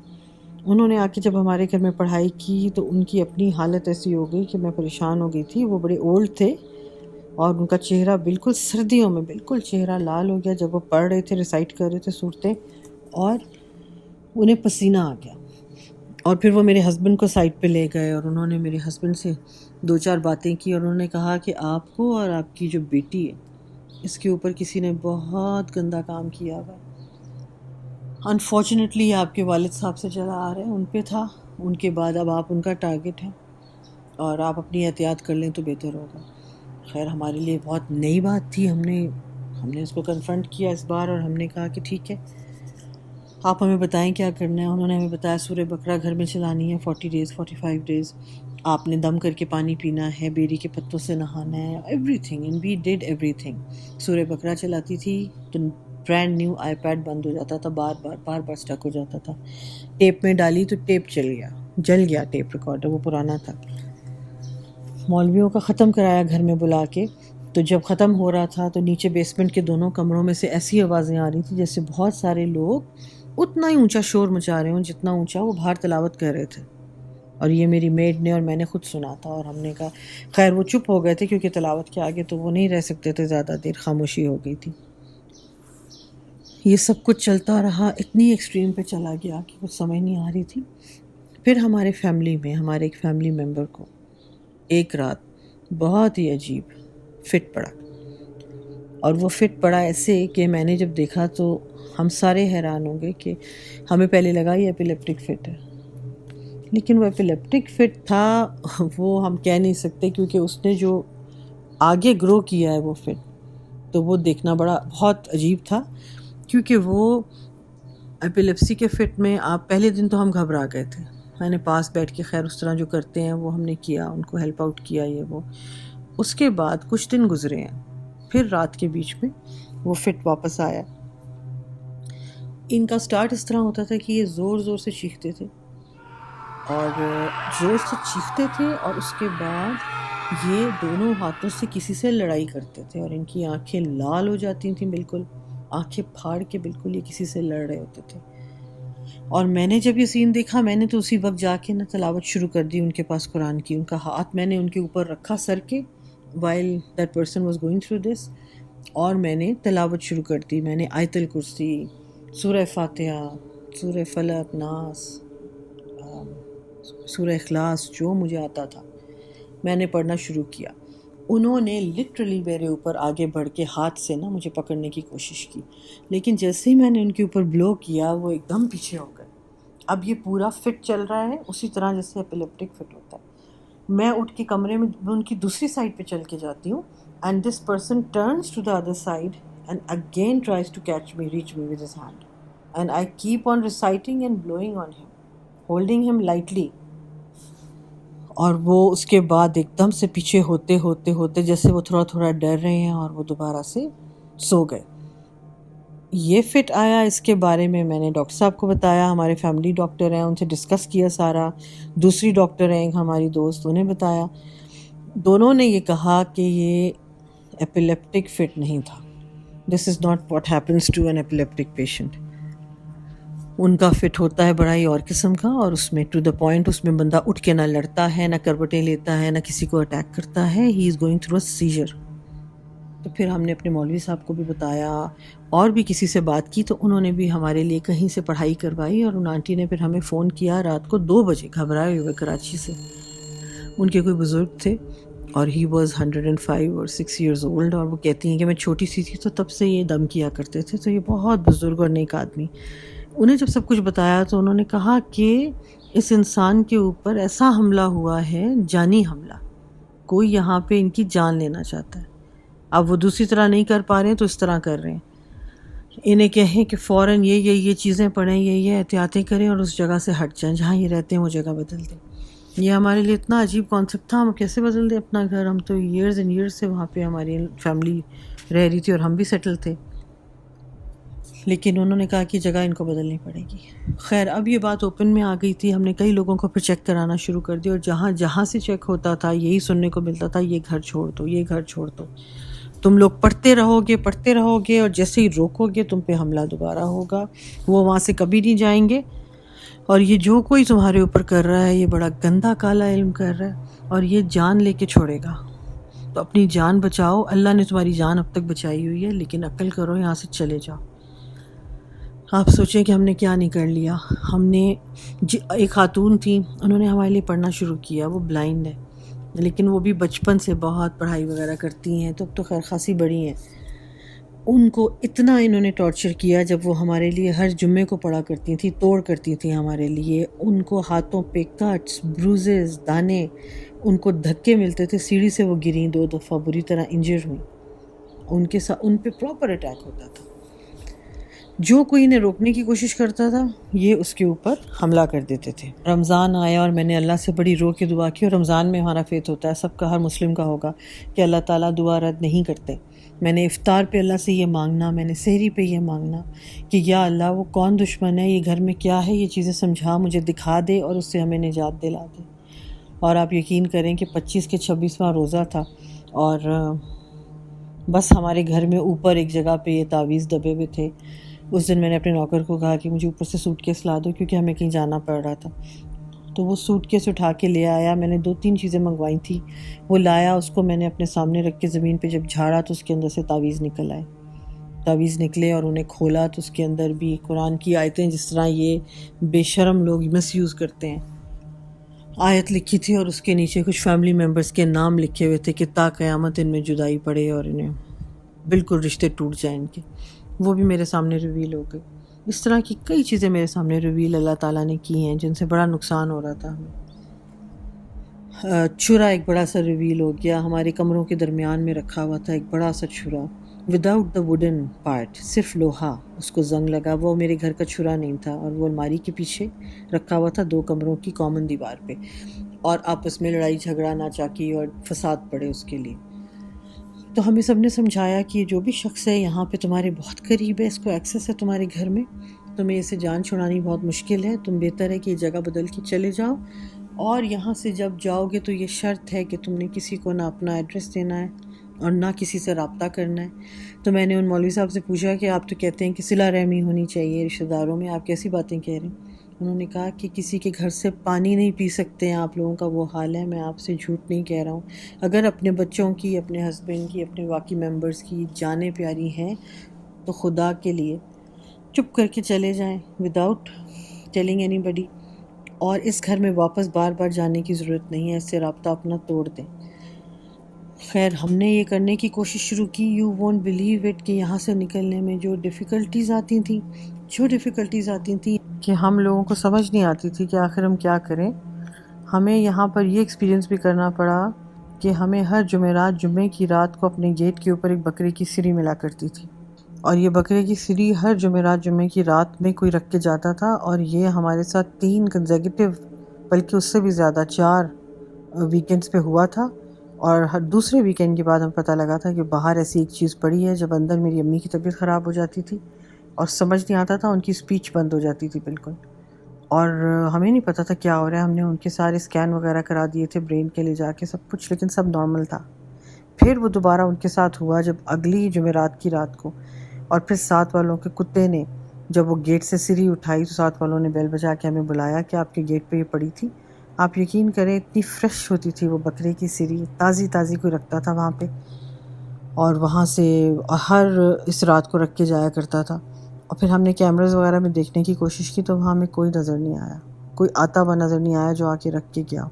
انہوں نے آ کے جب ہمارے گھر میں پڑھائی کی تو ان کی اپنی حالت ایسی ہو گئی کہ میں پریشان ہو گئی تھی. وہ بڑے اولڈ تھے اور ان کا چہرہ بالکل سردیوں میں بالکل چہرہ لال ہو گیا جب وہ پڑھ رہے تھے، ریسائٹ کر رہے تھے صورتیں، اور انہیں پسینہ آ گیا. اور پھر وہ میرے ہسبینڈ کو سائڈ پہ لے گئے اور انہوں نے میرے ہسبینڈ سے 2-4 باتیں کی، اور انہوں نے کہا کہ آپ کو اور آپ کی جو بیٹی ہے اس کے اوپر کسی نے بہت گندا کام کیا ہوا. انفارچونیٹلی آپ کے والد صاحب سے چلا آ رہا ہے، ان پہ تھا، ان کے بعد اب آپ ان کا ٹارگٹ ہیں، اور آپ اپنی احتیاط کر لیں تو بہتر ہوگا. خیر ہمارے لیے بہت نئی بات تھی. ہم نے اس کو کنفرنٹ کیا اس بار، اور ہم نے کہا کہ ٹھیک ہے آپ ہمیں بتائیں کیا کرنا ہے. انہوں نے ہمیں بتایا سورہ بقرہ گھر میں چلانی ہے 40 ڈیز 45 ڈیز، آپ نے دم کر کے پانی پینا ہے، بیری کے پتوں سے نہانا ہے، everything, and we did everything. Surah Baqarah چلاتی تھی تو برانڈ نیو آئی پیڈ بند ہو جاتا تھا، بار اسٹک ہو جاتا تھا. ٹیپ میں ڈالی تو ٹیپ جل گیا ٹیپ ریکارڈر، وہ پرانا تھا. مولویوں کا ختم کرایا گھر میں بلا کے، تو جب ختم ہو رہا تھا تو نیچے بیسمنٹ کے دونوں کمروں میں سے ایسی آوازیں آ رہی تھی جیسے بہت سارے لوگ اتنا ہی اونچا شور مچا رہے ہوں جتنا اونچا وہ باہر تلاوت کر رہے تھے. اور یہ میری میڈ نے اور میں نے خود سنا تھا، اور ہم نے کہا خیر وہ چپ ہو گئے تھے کیونکہ تلاوت کے آگے تو وہ نہیں رہ سکتے تھے زیادہ دیر، خاموشی ہو گئی تھی. یہ سب کچھ چلتا رہا، اتنی ایکسٹریم پہ چلا گیا کہ کچھ سمجھ نہیں آ رہی تھی. پھر ہمارے فیملی میں ہمارے ایک فیملی ممبر کو ایک رات بہت ہی عجیب فٹ پڑا، اور وہ فٹ پڑا ایسے کہ میں نے جب دیکھا تو ہم سارے حیران ہوں گے کہ ہمیں پہلے لگا یہ ایپیلیپٹک فٹ ہے، لیکن وہ ایپیلیپٹک فٹ تھا وہ ہم کہہ نہیں سکتے، کیونکہ اس نے جو آگے گرو کیا ہے وہ فٹ، تو وہ دیکھنا بہت عجیب تھا. کیونکہ وہ ایپیلیپسی کے فٹ میں آپ پہلے دن تو ہم گھبرا گئے تھے، میں نے پاس بیٹھ کے خیر اس طرح جو کرتے ہیں وہ ہم نے کیا، ان کو ہیلپ آؤٹ کیا یہ وہ. اس کے بعد کچھ دن گزرے ہیں، پھر رات کے بیچ میں وہ فٹ واپس آیا. ان کا سٹارٹ اس طرح ہوتا تھا کہ یہ زور زور سے چیختے تھے، اور زور سے چیختے تھے، اور اس کے بعد یہ دونوں ہاتھوں سے کسی سے لڑائی کرتے تھے، اور ان کی آنکھیں لال ہو جاتی تھیں، بالکل آنکھیں پھاڑ کے بالکل یہ کسی سے لڑ رہے ہوتے تھے. اور میں نے جب یہ سین دیکھا، میں نے تو اسی وقت جا کے تلاوت شروع کر دی ان کے پاس قرآن کی. ان کا ہاتھ میں نے ان کے اوپر رکھا سر کے while that person was going through this، اور میں نے تلاوت شروع کر دی. میں نے آیت الکرسی، سورہ فاتحہ، سورہ فلق، ناس، سورہ اخلاص، جو مجھے آتا تھا میں نے پڑھنا شروع کیا. انہوں نے لٹرلی میرے اوپر آگے بڑھ کے ہاتھ سے مجھے پکڑنے کی کوشش کی، لیکن جیسے ہی میں نے ان کے اوپر بلو کیا وہ ایک دم پیچھے ہو گئے. اب یہ پورا فٹ چل رہا ہے اسی طرح جیسے ایپیلیپٹک فٹ ہوتا ہے. میں اٹھ کے کمرے میں ان کی دوسری سائڈ پہ چل کے جاتی ہوں، and this person turns to the other side and again tries to catch me, reach me with his hand, and I keep on reciting and blowing on him, holding ہم لائٹلی. اور وہ اس کے بعد ایک دم سے پیچھے ہوتے ہوتے ہوتے جیسے وہ تھوڑا تھوڑا ڈر رہے ہیں، اور وہ دوبارہ سے سو گئے. یہ فٹ آیا، اس کے بارے میں نے ڈاکٹر صاحب کو بتایا، ہمارے فیملی ڈاکٹر ہیں ان سے ڈسکس کیا سارا. دوسری ڈاکٹر ہیں ایک ہماری دوست، انہیں بتایا. دونوں نے یہ کہا کہ یہ ایپیلیپٹک فٹ نہیں تھا. This is not what happens to an epileptic patient. ان کا فٹ ہوتا ہے بڑا ہی اور قسم کا، اور اس میں ٹو دا پوائنٹ اس میں بندہ اٹھ کے نہ لڑتا ہے، نہ کروٹیں لیتا ہے، نہ کسی کو اٹیک کرتا ہے. He is going through a seizure. تو پھر ہم نے اپنے مولوی صاحب کو بھی بتایا، اور بھی کسی سے بات کی، تو انہوں نے بھی ہمارے لیے کہیں سے پڑھائی کروائی. اور ان آنٹی نے پھر ہمیں فون کیا رات کو 2 بجے گھبرائے ہوئے کراچی سے. ان کے کوئی بزرگ تھے، اور ہی واز 105 اور 6 ایئرز اولڈ، اور وہ کہتی ہیں کہ میں چھوٹی سی تھی تو تب سے یہ دم کیا کرتے تھے. تو یہ بہت بزرگ اور نیک آدمی. انہیں جب سب کچھ بتایا تو انہوں نے کہا کہ اس انسان کے اوپر ایسا حملہ ہوا ہے، جانی حملہ، کوئی یہاں پہ ان کی جان لینا چاہتا ہے. اب وہ دوسری طرح نہیں کر پا رہے ہیں تو اس طرح کر رہے ہیں. انہیں کہیں کہ فوراً یہ چیزیں پڑھیں، یہ احتیاطیں کریں، اور اس جگہ سے ہٹ جائیں جہاں یہ رہتے ہیں، وہ جگہ بدل دیں. یہ ہمارے لیے اتنا عجیب کانسیپٹ تھا، ہم کیسے بدل دیں اپنا گھر؟ ہم تو ایئرز اینڈ ایئرز سے وہاں پہ ہماری فیملی رہ رہی تھی اور ہم بھی سیٹل تھے، لیکن انہوں نے کہا کہ جگہ ان کو بدلنی پڑے گی. خیر اب یہ بات اوپن میں آ گئی تھی. ہم نے کئی لوگوں کو پھر چیک کرانا شروع کر دیا، اور جہاں جہاں سے چیک ہوتا تھا یہی سننے کو ملتا تھا، یہ گھر چھوڑ دو، یہ گھر چھوڑ دو، تم لوگ پڑھتے رہو گے، اور جیسے ہی روکو گے تم پہ حملہ دوبارہ ہوگا. وہ وہاں سے کبھی نہیں جائیں گے، اور یہ جو کوئی تمہارے اوپر کر رہا ہے یہ بڑا گندا کالا علم کر رہا ہے، اور یہ جان لے کے چھوڑے گا. تو اپنی جان بچاؤ، اللہ نے تمہاری جان اب تک بچائی ہوئی ہے، لیکن عقل کرو، یہاں سے چلے جاؤ. آپ سوچیں کہ ہم نے کیا نہیں کر لیا. ہم نے ایک خاتون تھی، انہوں نے ہمارے لیے پڑھنا شروع کیا. وہ بلائنڈ ہے، لیکن وہ بھی بچپن سے بہت پڑھائی وغیرہ کرتی ہیں، تو خیر خاصی بڑی ہیں. ان کو اتنا انہوں نے ٹارچر کیا، جب وہ ہمارے لیے ہر جمعے کو پڑھا کرتی تھیں، توڑ کرتی تھیں ہمارے لیے. ان کو ہاتھوں پہ کٹس، بروزز، دانے، ان کو دھکے ملتے تھے. سیڑھی سے وہ گریں 2 دفعہ، بری طرح انجر ہوئیں. ان پہ پراپر اٹیک ہوتا تھا. جو کوئی انہیں روکنے کی کوشش کرتا تھا یہ اس کے اوپر حملہ کر دیتے تھے. رمضان آیا اور میں نے اللہ سے بڑی رو کے دعا کی، اور رمضان میں ہمارا فیت ہوتا ہے، سب کا، ہر مسلم کا ہوگا، کہ اللہ تعالیٰ دعا رد نہیں کرتے. میں نے افطار پہ اللہ سے یہ مانگنا، میں نے سحری پہ یہ مانگنا کہ یا اللہ وہ کون دشمن ہے، یہ گھر میں کیا ہے، یہ چیزیں سمجھا، مجھے دکھا دے، اور اس سے ہمیں نجات دلا دے. اور آپ یقین کریں کہ 25 کے 26واں روزہ تھا، اور بس ہمارے گھر میں اوپر ایک جگہ پہ یہ تعویذ دبے ہوئے تھے. اس دن میں نے اپنے نوکر کو کہا کہ مجھے اوپر سے سوٹ کیس لا دو، کیونکہ ہمیں کہیں جانا پڑ رہا تھا. تو وہ سوٹ کیس اٹھا کے لے آیا. میں نے 2-3 چیزیں منگوائی تھیں، وہ لایا. اس کو میں نے اپنے سامنے رکھ کے زمین پہ جب جھاڑا تو اس کے اندر سے تعویذ نکل آئے. تعویذ نکلے اور انہیں کھولا تو اس کے اندر بھی قرآن کی آیتیں جس طرح یہ بے شرم لوگ مس یوز کرتے ہیں آیت لکھی تھی اور اس کے نیچے کچھ فیملی ممبرس کے نام لکھے ہوئے تھے کہ تا قیامت ان میں جدائی پڑے اور انہیں بالکل رشتے ٹوٹ جائیں ان کے. وہ بھی میرے سامنے ریویل ہو گئی. اس طرح کی کئی چیزیں میرے سامنے ریویل اللہ تعالیٰ نے کی ہیں جن سے بڑا نقصان ہو رہا تھا ہمیں. چھرا ایک بڑا سا ریویل ہو گیا. ہمارے کمروں کے درمیان میں رکھا ہوا تھا ایک بڑا سا چھرا وداؤٹ دا ووڈن پارٹ، صرف لوہا، اس کو زنگ لگا. وہ میرے گھر کا چھرا نہیں تھا اور وہ الماری کے پیچھے رکھا ہوا تھا 2 کمروں کی کامن دیوار پہ، اور آپس میں لڑائی جھگڑا ناچاکی اور فساد پڑے اس کے لیے. تو ہمیں سب نے سمجھایا کہ جو بھی شخص ہے یہاں پہ تمہارے بہت قریب ہے، اس کو ایکسیس ہے تمہارے گھر میں، تمہیں اسے جان چھڑانی بہت مشکل ہے، تم بہتر ہے کہ یہ جگہ بدل کے چلے جاؤ، اور یہاں سے جب جاؤ گے تو یہ شرط ہے کہ تم نے کسی کو نہ اپنا ایڈریس دینا ہے اور نہ کسی سے رابطہ کرنا ہے. تو میں نے ان مولوی صاحب سے پوچھا کہ آپ تو کہتے ہیں کہ صلہ رحمی ہونی چاہیے رشتہ داروں میں، آپ کیسی باتیں کہہ رہے ہیں؟ انہوں نے کہا کہ کسی کے گھر سے پانی نہیں پی سکتے ہیں آپ لوگوں کا وہ حال ہے. میں آپ سے جھوٹ نہیں کہہ رہا ہوں. اگر اپنے بچوں کی، اپنے ہسبینڈ کی، اپنے باقی ممبرز کی جانیں پیاری ہیں تو خدا کے لیے چپ کر کے چلے جائیں وداؤٹ ٹیلنگ اینی بڈی، اور اس گھر میں واپس بار بار جانے کی ضرورت نہیں ہے. اس سے رابطہ اپنا توڑ دیں. خیر ہم نے یہ کرنے کی کوشش شروع کی. یو وونٹ بلیو اٹ کہ یہاں سے نکلنے میں جو ڈیفیکلٹیز آتی تھیں کہ ہم لوگوں کو سمجھ نہیں آتی تھی کہ آخر ہم کیا کریں. ہمیں یہاں پر یہ ایکسپیرینس بھی کرنا پڑا کہ ہمیں ہر جمعرات جمعے کی رات کو اپنے گیٹ کے اوپر ایک بکرے کی سری ملا کرتی تھی، اور یہ بکرے کی سری ہر جمعرات جمعے کی رات میں کوئی رکھ کے جاتا تھا. اور یہ ہمارے ساتھ 3 کنزیکٹیو بلکہ اس سے بھی زیادہ 4 ویکینڈز پہ ہوا تھا. اور ہر دوسرے ویکینڈ کے بعد ہمیں پتہ لگا تھا کہ باہر ایسی ایک چیز پڑی ہے. جب اندر میری امی کی طبیعت خراب ہو جاتی تھی اور سمجھ نہیں آتا تھا، ان کی اسپیچ بند ہو جاتی تھی بالکل، اور ہمیں نہیں پتہ تھا کیا ہو رہا ہے. ہم نے ان کے سارے اسکین وغیرہ کرا دیے تھے برین کے لے جا کے سب کچھ، لیکن سب نارمل تھا. پھر وہ دوبارہ ان کے ساتھ ہوا جب اگلی جمعرات کی رات کو، اور پھر ساتھ والوں کے کتے نے جب وہ گیٹ سے سری اٹھائی تو ساتھ والوں نے بیل بجا کے ہمیں بلایا کہ آپ کے گیٹ پہ یہ پڑی تھی. آپ یقین کریں اتنی فریش ہوتی تھی وہ بکرے کی سری، تازی تازی کوئی رکھتا تھا وہاں پہ، اور وہاں سے ہر اس رات کو رکھ کے جایا کرتا تھا. اور پھر ہم نے کیمراز وغیرہ میں دیکھنے کی کوشش کی تو وہاں ہمیں کوئی نظر نہیں آیا، کوئی آتا ہوا نظر نہیں آیا جو آ کے رکھ کے گیا.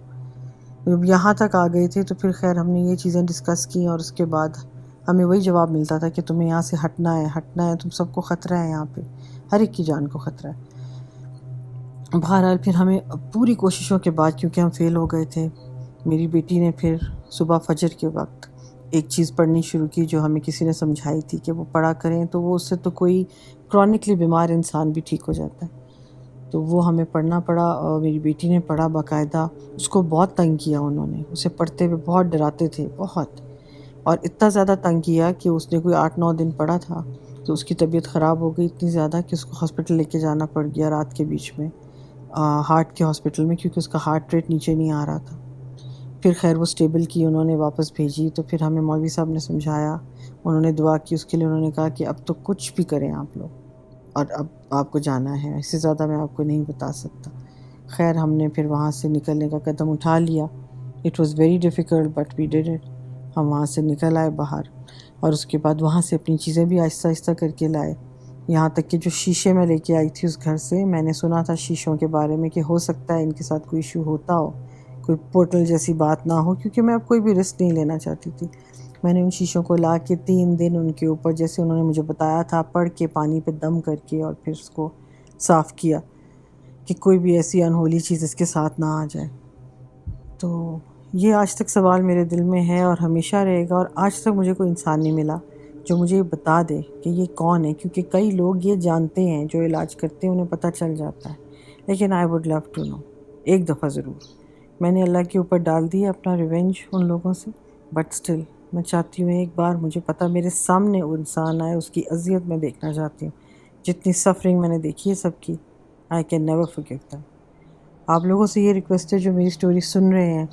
جب یہاں تک آ گئے تھے تو پھر خیر ہم نے یہ چیزیں ڈسکس کی، اور اس کے بعد ہمیں وہی جواب ملتا تھا کہ تمہیں یہاں سے ہٹنا ہے، تم سب کو خطرہ ہے، یہاں پہ ہر ایک کی جان کو خطرہ ہے. بہرحال پھر ہمیں پوری کوششوں کے بعد، کیونکہ ہم فیل ہو گئے تھے، میری بیٹی نے پھر صبح فجر کے وقت ایک چیز پڑھنی شروع کی جو ہمیں کسی نے سمجھائی تھی کہ وہ پڑھا کریں تو وہ اس سے تو کوئی کرونکلی بیمار انسان بھی ٹھیک ہو جاتا ہے. تو وہ ہمیں پڑھنا پڑا، اور میری بیٹی نے پڑھا باقاعدہ. اس کو بہت تنگ کیا انہوں نے، اسے پڑھتے ہوئے بہت ڈراتے تھے بہت، اور اتنا زیادہ تنگ کیا کہ اس نے کوئی 8-9 دن پڑھا تھا تو اس کی طبیعت خراب ہو گئی اتنی زیادہ کہ اس کو ہاسپٹل لے کے جانا پڑ گیا رات کے بیچ میں، ہارٹ کے ہاسپٹل میں، کیونکہ اس کا ہارٹ ریٹ نیچے نہیں آ رہا تھا. پھر خیر وہ سٹیبل کی، انہوں نے واپس بھیجی. تو پھر ہمیں مولوی صاحب نے سمجھایا، انہوں نے دعا کی اس کے لیے. انہوں نے کہا کہ اب تو کچھ بھی کریں آپ لوگ، اور اب آپ کو جانا ہے، اس سے زیادہ میں آپ کو نہیں بتا سکتا. خیر ہم نے پھر وہاں سے نکلنے کا قدم اٹھا لیا. It was very difficult but we did it. ہم وہاں سے نکل آئے باہر، اور اس کے بعد وہاں سے اپنی چیزیں بھی آہستہ آہستہ کر کے لائے. یہاں تک کہ جو شیشے میں لے کے آئی تھی اس گھر سے، میں نے سنا تھا شیشوں کے بارے میں کہ ہو سکتا ہے ان کے ساتھ کوئی ایشو ہوتا ہو، کوئی پورٹل جیسی بات نہ ہو، کیونکہ میں اب کوئی بھی رسک نہیں لینا چاہتی تھی. میں نے ان شیشوں کو لا کے 3 دن ان کے اوپر، جیسے انہوں نے مجھے بتایا تھا، پڑھ کے پانی پہ دم کر کے، اور پھر اس کو صاف کیا کہ کوئی بھی ایسی انہولی چیز اس کے ساتھ نہ آ جائے. تو یہ آج تک سوال میرے دل میں ہے اور ہمیشہ رہے گا. اور آج تک مجھے کوئی انسان نہیں ملا جو مجھے یہ بتا دے کہ یہ کون ہے، کیونکہ کئی لوگ یہ جانتے ہیں جو علاج کرتے ہیں، انہیں پتہ چل جاتا ہے، لیکن I would love to know. ایک دفعہ ضرور میں نے اللہ کے اوپر ڈال دیا اپنا ریونج ان لوگوں سے، بٹ اسٹل میں چاہتی ہوں ایک بار مجھے پتہ میرے سامنے وہ انسان آئے، اس کی اذیت میں دیکھنا چاہتی ہوں. جتنی سفرنگ میں نے دیکھی ہے سب کی، I can never forgive that. آپ لوگوں سے یہ ریکویسٹ ہے جو میری سٹوری سن رہے ہیں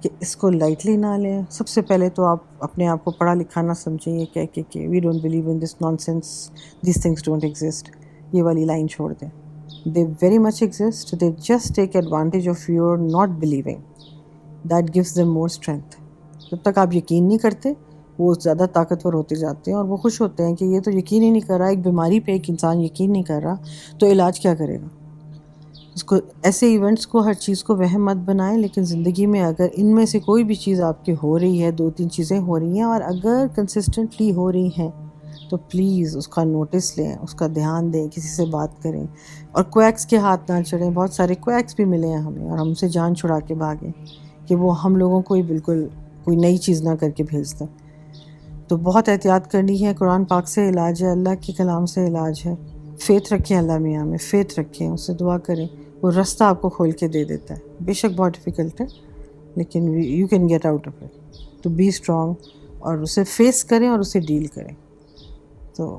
کہ اس کو لائٹلی نہ لیں. سب سے پہلے تو آپ اپنے آپ کو پڑھا لکھا نہ سمجھیں یہ کہہ کے کہ we don't believe in this nonsense, these things don't exist. یہ والی لائن چھوڑ دیں. They very much exist, they just take advantage of your not believing. That gives them more strength. جب تک آپ یقین نہیں کرتے وہ زیادہ طاقتور ہوتے جاتے ہیں اور وہ خوش ہوتے ہیں کہ یہ تو یقین ہی نہیں کر رہا، ایک بیماری پہ ایک انسان یقین نہیں کر رہا تو علاج کیا کرے گا۔ اس کو ایسے ایونٹس کو، ہر چیز کو وہم مت بنائیں، لیکن زندگی میں اگر ان میں سے کوئی بھی چیز آپ کی ہو رہی ہے، 2-3 چیزیں ہو رہی ہیں اور اگر کنسسٹنٹلی ہو رہی ہیں تو پلیز اس کا نوٹس لیں، اس کا دھیان دیں، کسی سے بات کریں اور کویکس کے ہاتھ نہ چڑھیں۔ بہت سارے کویکس بھی ملے ہیں ہمیں اور ہم سے جان چھڑا کے بھاگیں کہ وہ ہم لوگوں کو ہی بالکل کوئی نئی چیز نہ کر کے بھیج دیں۔ تو بہت احتیاط کرنی ہے۔ قرآن پاک سے علاج ہے، اللہ کے کلام سے علاج ہے۔ فیتھ رکھیں اللہ میاں میں، فیتھ رکھیں، اس سے دعا کریں، وہ رستہ آپ کو کھول کے دے دیتا ہے۔ بے شک بہت ڈیفیکلٹ ہے لیکن you can get out of it. تو بی اسٹرانگ اور اسے فیس کریں اور اسے ڈیل کریں۔ تو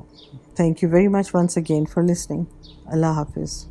thank you very much once again for listening. اللہ حافظ۔